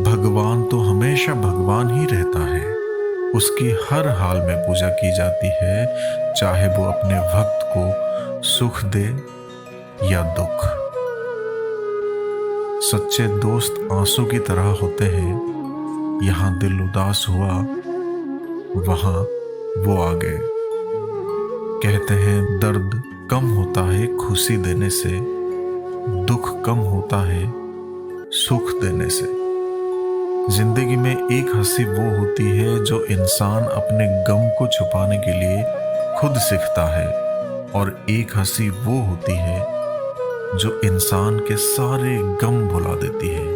भगवान तो हमेशा भगवान ही रहता है। उसकी हर हाल में पूजा की जाती है, चाहे वो अपने भक्त को सुख दे या दुख। सच्चे दोस्त आंसू की तरह होते हैं। यहाँ दिल उदास हुआ, वहां वो आ गए। कहते हैं दर्द कम होता है खुशी देने से, दुख कम होता है सुख देने से। जिंदगी में एक हंसी वो होती है जो इंसान अपने गम को छुपाने के लिए खुद सीखता है, और एक हंसी वो होती है जो इंसान के सारे गम भुला देती है।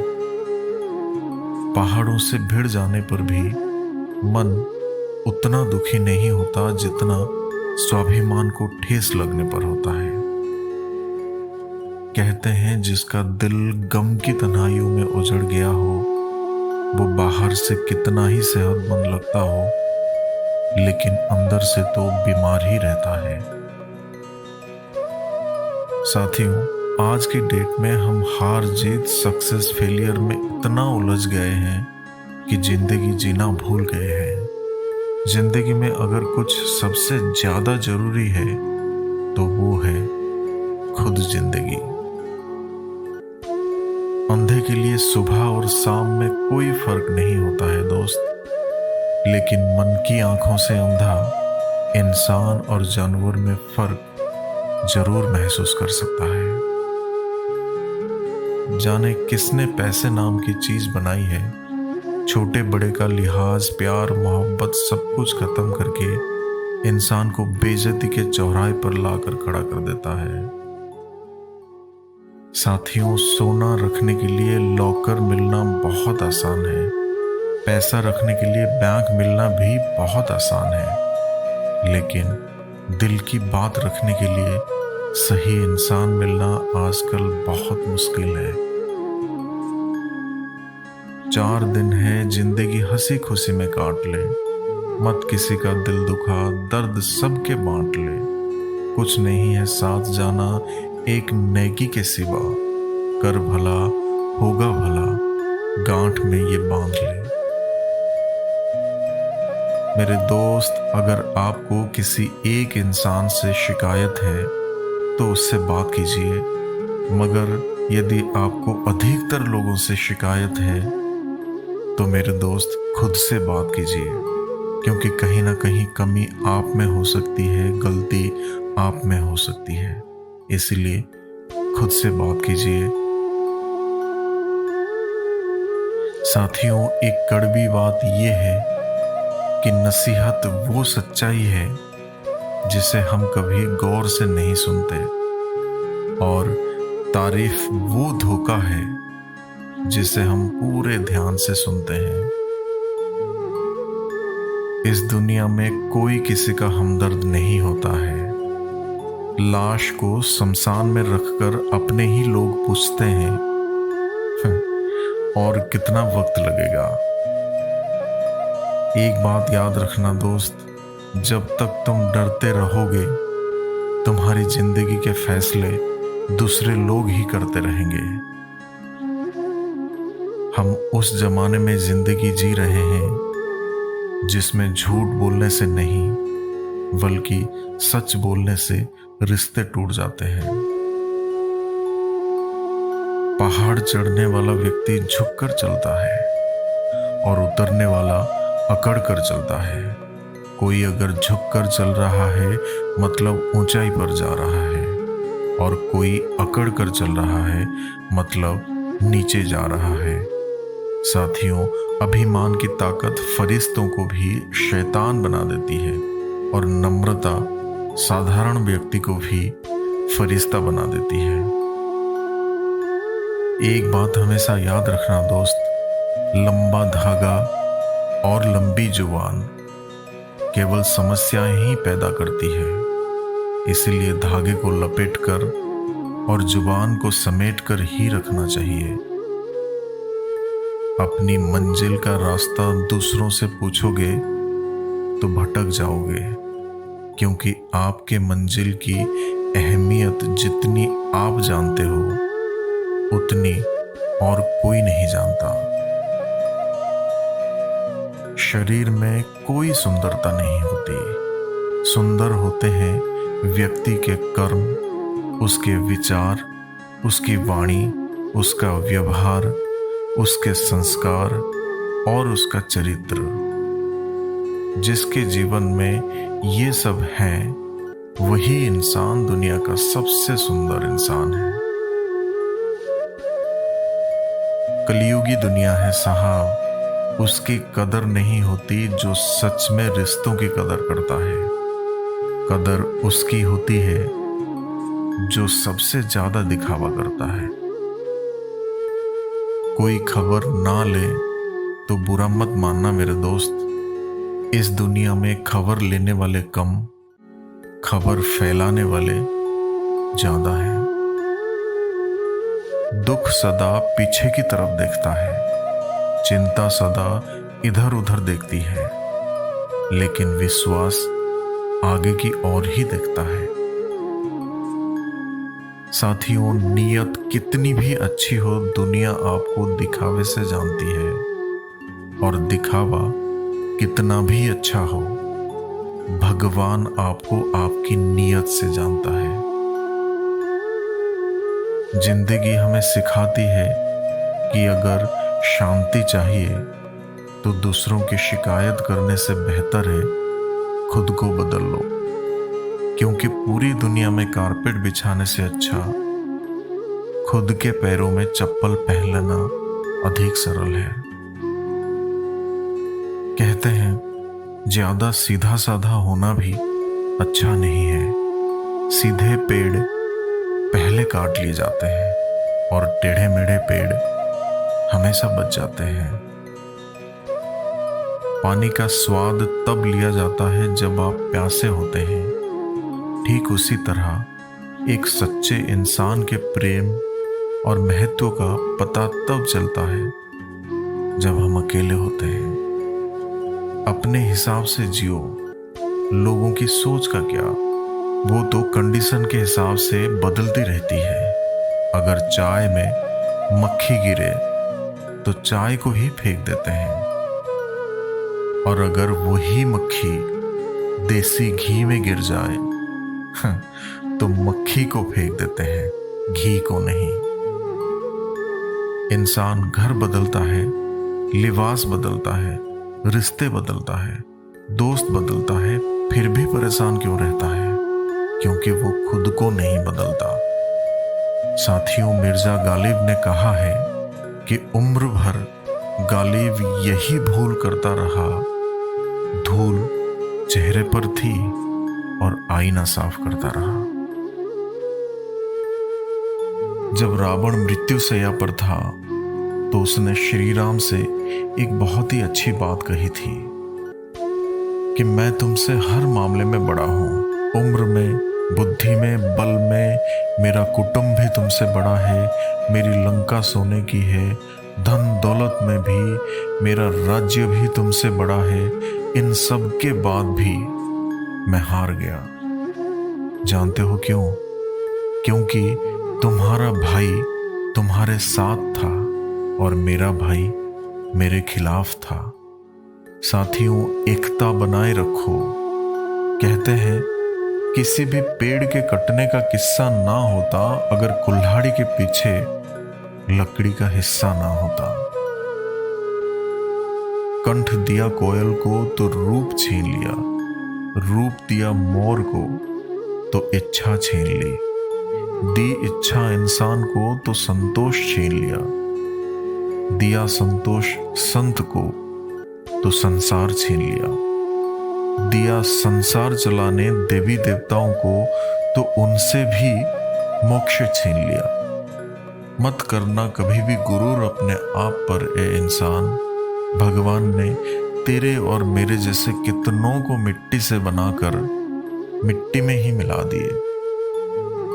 पहाड़ों से भिड़ जाने पर भी मन उतना दुखी नहीं होता जितना स्वाभिमान को ठेस लगने पर होता है। कहते हैं जिसका दिल गम की तन्हाइयों में उजड़ गया हो, वो बाहर से कितना ही सेहतमंद लगता हो, लेकिन अंदर से तो बीमार ही रहता है। साथियों, आज की डेट में हम हार जीत सक्सेस फेलियर में इतना उलझ गए हैं कि जिंदगी जीना भूल गए हैं। जिंदगी में अगर कुछ सबसे ज्यादा जरूरी है तो वो है खुद जिंदगी। अंधे के लिए सुबह और शाम में कोई फर्क नहीं होता है दोस्त, लेकिन मन की आंखों से अंधा इंसान और जानवर में फर्क जरूर महसूस कर सकता है। जाने किसने पैसे नाम की चीज बनाई है, छोटे बड़े का लिहाज प्यार मोहब्बत सब कुछ खत्म करके इंसान को बेइज्जती के चौराहे पर लाकर खड़ा कर देता है। साथियों, सोना रखने के लिए लॉकर मिलना बहुत आसान है, पैसा रखने के लिए बैंक मिलना भी बहुत आसान है, लेकिन दिल की बात रखने के लिए सही इंसान मिलना आजकल बहुत मुश्किल है। 4 दिन है जिंदगी हंसी खुशी में काट ले, मत किसी का दिल दुखा दर्द सबके बांट ले। कुछ नहीं है साथ जाना एक नेकी के सिवा, कर भला होगा भला गांठ में ये बांध ले। मेरे दोस्त, अगर आपको किसी एक इंसान से शिकायत है तो उससे बात कीजिए, मगर यदि आपको अधिकतर लोगों से शिकायत है तो मेरे दोस्त खुद से बात कीजिए, क्योंकि कहीं ना कहीं कमी आप में हो सकती है, गलती आप में हो सकती है। इसलिए खुद से बात कीजिए। साथियों, एक कड़वी बात यह है कि नसीहत वो सच्चाई है जिसे हम कभी गौर से नहीं सुनते, और तारीफ वो धोखा है जिसे हम पूरे ध्यान से सुनते हैं। इस दुनिया में कोई किसी का हमदर्द नहीं होता है। लाश को शमशान में रखकर अपने ही लोग पूछते हैं और कितना वक्त लगेगा। एक बात याद रखना दोस्त, जब तक तुम डरते रहोगे तुम्हारी जिंदगी के फैसले दूसरे लोग ही करते रहेंगे। हम उस जमाने में जिंदगी जी रहे हैं जिसमें झूठ बोलने से नहीं बल्कि सच बोलने से रिश्ते टूट जाते हैं। पहाड़ चढ़ने वाला व्यक्ति झुककर चलता है और उतरने वाला अकड़ कर चलता है। कोई अगर झुककर चल रहा है मतलब ऊंचाई पर जा रहा है, और कोई अकड़ कर चल रहा है मतलब नीचे जा रहा है। साथियों, अभिमान की ताकत फरिश्तों को भी शैतान बना देती है, और नम्रता साधारण व्यक्ति को भी फरिश्ता बना देती है। एक बात हमेशा याद रखना दोस्त, लंबा धागा और लंबी जुबान केवल समस्याएं ही पैदा करती है। इसलिए धागे को लपेटकर और जुबान को समेटकर ही रखना चाहिए। अपनी मंजिल का रास्ता दूसरों से पूछोगे तो भटक जाओगे, क्योंकि आपके मंजिल की अहमियत जितनी आप जानते हो उतनी और कोई नहीं जानता। शरीर में कोई सुंदरता नहीं होती। सुंदर होते हैं व्यक्ति के कर्म, उसके विचार, उसकी वाणी, उसका व्यवहार, उसके संस्कार और उसका चरित्र। जिसके जीवन में ये सब है वही इंसान दुनिया का सबसे सुंदर इंसान है। कलयुगी दुनिया है साहब, उसकी कदर नहीं होती जो सच में रिश्तों की कदर करता है। कदर उसकी होती है जो सबसे ज्यादा दिखावा करता है। कोई खबर ना ले तो बुरा मत मानना मेरे दोस्त। इस दुनिया में खबर लेने वाले कम, खबर फैलाने वाले ज्यादा हैं। दुख सदा पीछे की तरफ देखता है, चिंता सदा इधर उधर देखती है, लेकिन विश्वास आगे की ओर ही देखता है। साथियों, नियत कितनी भी अच्छी हो, दुनिया आपको दिखावे से जानती है, और दिखावा कितना भी अच्छा हो, भगवान आपको आपकी नियत से जानता है। जिंदगी हमें सिखाती है कि अगर शांति चाहिए तो दूसरों की शिकायत करने से बेहतर है खुद को बदल लो, क्योंकि पूरी दुनिया में कारपेट बिछाने से अच्छा खुद के पैरों में चप्पल पहन लेना अधिक सरल है। कहते हैं ज्यादा सीधा साधा होना भी अच्छा नहीं है। सीधे पेड़ पहले काट लिए जाते हैं और टेढ़े मेढ़े पेड़ हमेशा बच जाते हैं। पानी का स्वाद तब लिया जाता है जब आप प्यासे होते हैं। ठीक उसी तरह एक सच्चे इंसान के प्रेम और महत्व का पता तब चलता है जब हम अकेले होते हैं। अपने हिसाब से जियो, लोगों की सोच का क्या, वो तो कंडीशन के हिसाब से बदलती रहती है। अगर चाय में मक्खी गिरे तो चाय को ही फेंक देते हैं, और अगर वही मक्खी देसी घी में गिर जाए तो मक्खी को फेंक देते हैं, घी को नहीं। इंसान घर बदलता है, लिबास बदलता है, रिश्ते बदलता है, दोस्त बदलता है, फिर भी परेशान क्यों रहता है? क्योंकि वो खुद को नहीं बदलता। साथियों, मिर्जा गालिब ने कहा है कि उम्र भर गालिब यही भूल करता रहा, धूल चेहरे पर थी और आईना साफ करता रहा। जब रावण मृत्युशैया पर था तो उसने श्री राम से एक बहुत ही अच्छी बात कही थी कि मैं तुमसे हर मामले में बड़ा हूं, उम्र में, बुद्धि में, बल में। मेरा कुटुंब भी तुमसे बड़ा है, मेरी लंका सोने की है, धन दौलत में भी मेरा राज्य भी तुमसे बड़ा है। इन सब के बाद भी मैं हार गया। जानते हो क्यों? क्योंकि तुम्हारा भाई तुम्हारे साथ था और मेरा भाई मेरे खिलाफ था। साथियों, एकता बनाए रखो। कहते हैं किसी भी पेड़ के कटने का किस्सा ना होता अगर कुल्हाड़ी के पीछे लकड़ी का हिस्सा ना होता। कंठ दिया कोयल को तो रूप छीन लिया, रूप दिया मोर को तो इच्छा छीन ली, दी इच्छा इंसान को तो संतोष छीन लिया, दिया संतोष संत को तो संसार छीन लिया, दिया संसार चलाने देवी देवताओं को तो उनसे भी मोक्ष छीन लिया। मत करना कभी भी गुरूर अपने आप पर, ए इंसान। भगवान ने तेरे और मेरे जैसे कितनों को मिट्टी से बनाकर मिट्टी में ही मिला दिए।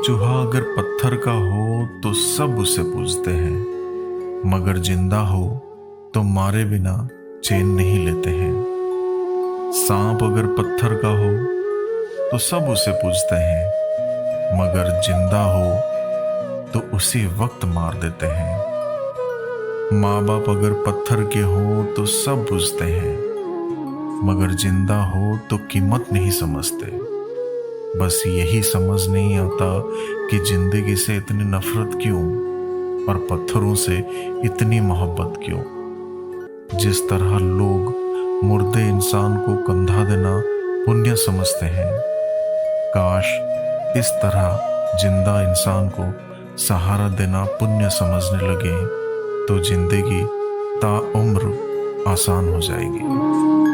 चूहा अगर पत्थर का हो तो सब उसे पूजते हैं, मगर जिंदा हो तो मारे बिना चैन नहीं लेते हैं। सांप अगर पत्थर का हो तो सब उसे पूजते हैं, मगर जिंदा हो तो उसी वक्त मार देते हैं। माँ बाप अगर पत्थर के हो तो सब पूजते हैं, मगर जिंदा हो तो कीमत नहीं समझते। बस यही समझ नहीं आता कि जिंदगी से इतनी नफरत क्यों और पत्थरों से इतनी मोहब्बत क्यों। जिस तरह लोग मुर्दे इंसान को कंधा देना पुण्य समझते हैं, काश इस तरह जिंदा इंसान को सहारा देना पुण्य समझने लगे तो जिंदगी ताउम्र आसान हो जाएगी।